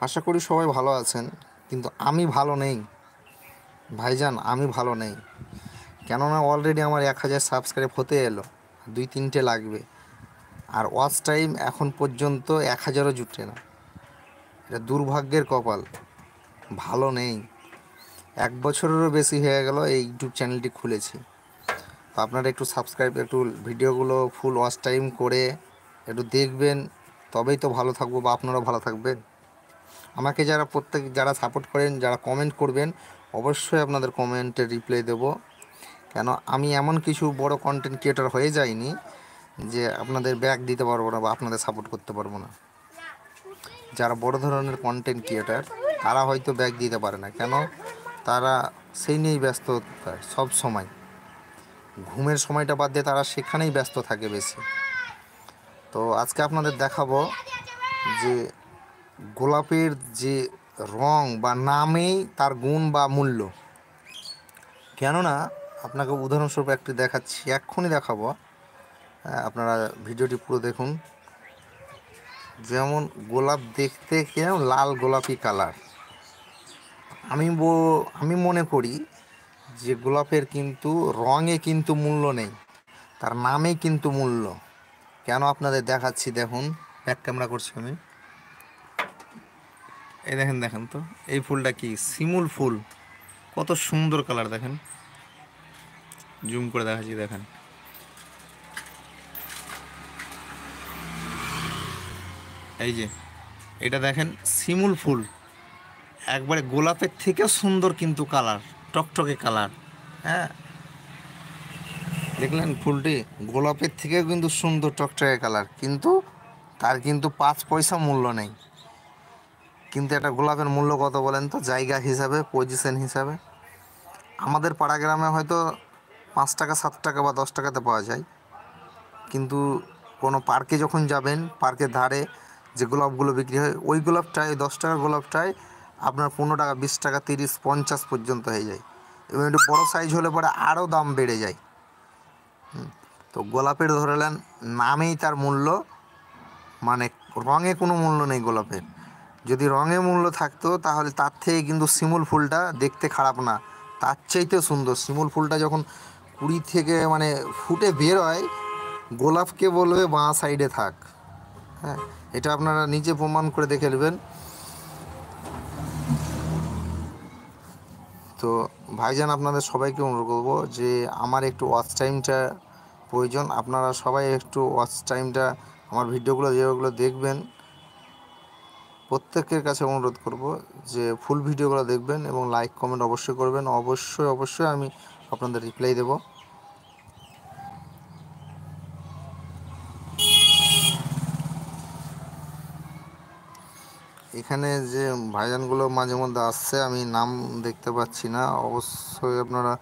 আশা করি সবাই ভালো আছেন, কিন্তু আমি ভালো নেই ভাইজান। আমি ভালো নেই, কেননা অলরেডি আমার 1000 সাবস্ক্রাইব হতে এলো, 2-3টে লাগবে। আর ওয়াচ টাইম এখন পর্যন্ত 1000ও জুটে না। এটা দুর্ভাগ্যের কপাল। ভালো নেই। 1 বছরেরও বেশি হয়ে গেল এই ইউটিউব চ্যানেলটি খুলেছি। তো আপনারা একটু সাবস্ক্রাইব, একটু ভিডিওগুলো ফুল ওয়াচ টাইম করে একটু দেখবেন, তবেই তো ভালো থাকবো বা আপনারাও ভালো থাকবেন। আমাকে যারা সাপোর্ট করেন, যারা কমেন্ট করবেন, অবশ্যই আপনাদের কমেন্টের রিপ্লাই দেব। কেন আমি এমন কিছু বড় কন্টেন্ট ক্রিয়েটর হয়ে যাইনি যে আপনাদের ব্যাক দিতে পারবো না বা আপনাদের সাপোর্ট করতে পারবো না। যারা বড় ধরনের কন্টেন্ট ক্রিয়েটর তারা হয়তো ব্যাক দিতে পারে না, কেন তারা সেই নিয়েই ব্যস্ত থাকে সব সময়। ঘুমের সময়টা বাদ দিয়ে তারা সেখানেই ব্যস্ত থাকে বেশি। তো আজকে আপনাদের দেখাবো যে গোলাপের যে রং বা নামেই তার গুণ বা মূল্য। কেননা আপনাকে উদাহরণস্বরূপ একটি দেখাচ্ছি, এক্ষুনি দেখাবো। আপনারা ভিডিওটি পুরো দেখুন। যেমন গোলাপ দেখতে কেমন লাল গোলাপি কালার। আমি মনে করি যে গোলাপের কিন্তু রঙে কিন্তু মূল্য নেই, তার নামেই কিন্তু মূল্য। কেন আপনাদের দেখাচ্ছি, দেখুন। ব্যাক ক্যামেরা করছি আমি। এই দেখেন, দেখেন তো এই ফুলটা কি শিমুল ফুল। কত সুন্দর কালার, দেখেন। জুম করে দেখাচ্ছি, দেখেন। এই যে এটা দেখেন শিমুল ফুল, একবারে গোলাপের থেকেও সুন্দর কিন্তু কালার, টকটকে কালার। হ্যাঁ, দেখলেন ফুলটি গোলাপের থেকেও কিন্তু সুন্দর টকটকে কালার, কিন্তু তার কিন্তু 5 পয়সা মূল্য নেই। কিন্তু একটা গোলাপের মূল্য কত বলেন তো? জায়গা হিসাবে, পজিশন হিসাবে। আমাদের পাড়া গ্রামে হয়তো 5 টাকা, 7 টাকা বা 10 টাকাতে পাওয়া যায়, কিন্তু কোনো পার্কে যখন যাবেন, পার্কের ধারে যে গোলাপগুলো বিক্রি হয়, ওই গোলাপটায় 10 টাকার গোলাপটায় আপনার 15 টাকা, 20 টাকা, 30, 50 পর্যন্ত হয়ে যায়। এবং একটু বড়ো সাইজ হলে পরে আরও দাম বেড়ে যায়। তো গোলাপের ধরে নেন নামেই তার মূল্য, মানে রঙে কোনো মূল্য নেই গোলাপের। যদি রঙে মূল্য থাকতো তাহলে তার থেকে কিন্তু শিমুল ফুলটা দেখতে খারাপ না, তার চাইতেও সুন্দর। শিমুল ফুলটা যখন কুড়ি থেকে মানে ফুটে বের হয়, গোলাপকে বলবে বাঁ সাইডে থাক। হ্যাঁ, এটা আপনারা নিজে প্রমাণ করে দেখে নেবেন। তো ভাইজান, আপনাদের সবাইকে অনুরোধ করবো যে আমার একটু ওয়াচ টাইমটা প্রয়োজন। আপনারা সবাই একটু ওয়াচ টাইমটা, আমার ভিডিওগুলো যেগুলো দেখবেন, প্রত্যেকের কাছে অনুরোধ করব যে ফুল ভিডিওগুলো দেখবেন এবং লাইক কমেন্ট অবশ্যই করবেন। অবশ্যই অবশ্যই আমি আপনাদের রিপ্লাই দেব। এখানে যে ভাইজানগুলো মাঝে মধ্যে আসছে, আমি নাম দেখতে পাচ্ছি না, অবশ্যই আপনারা